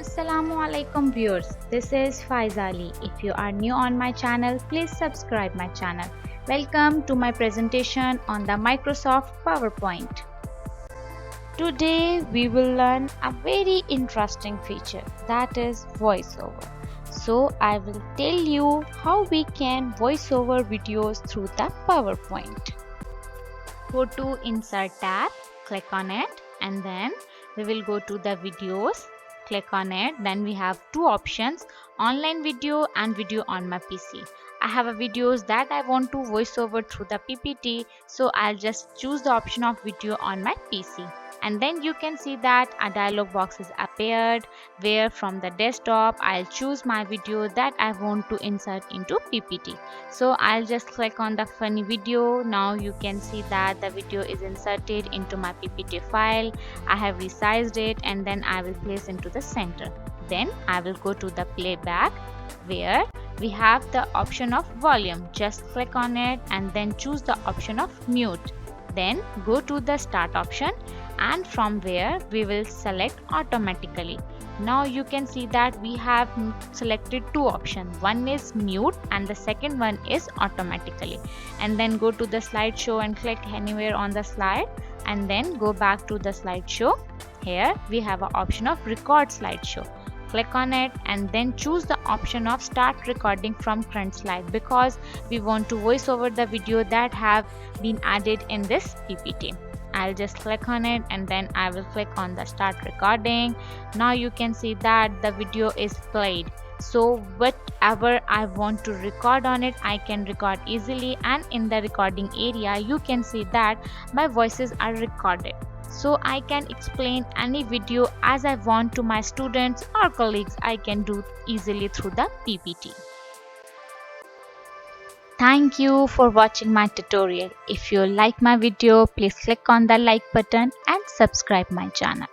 Assalamualaikum viewers, this is Faizali. If you are new on my channel, please subscribe my channel. Welcome to my presentation on the Microsoft PowerPoint. Today we will learn a very interesting feature, that is voiceover. So I will tell you how we can voiceover videos through the PowerPoint. Go to Insert tab, click on it, and then we will go to the videos. Click on it, then we have two options, online video and video on my PC. I have a videos that I want to voice over through the PPT, so I'll just choose the option of video on my PC. And then you can see that a dialog box is appeared where from the desktop I'll choose my video that I want to insert into PPT. So I'll just click on the funny video. Now you can see that the video is inserted into my PPT file. I have resized it and then I will place into the center. Then I will go to the playback where we have the option of volume. Just click on it and then choose the option of mute. Then go to the start option and from where we will select automatically. Now you can see that we have selected two options. One is mute and the second one is automatically. And then go to the slideshow and click anywhere on the slide and then go back to the slideshow. Here we have an option of record slideshow. Click on it and then choose the option of start recording from current slide because we want to voice over the video that have been added in this PPT. I'll just click on it and then I will click on the start recording. Now you can see that the video is played. So whatever I want to record on it, I can record easily, and in the recording area you can see that my voices are recorded. So I can explain any video as I want to my students or colleagues. I can do easily through the PPT. Thank you for watching my tutorial. If you like my video, please click on the like button and subscribe my channel.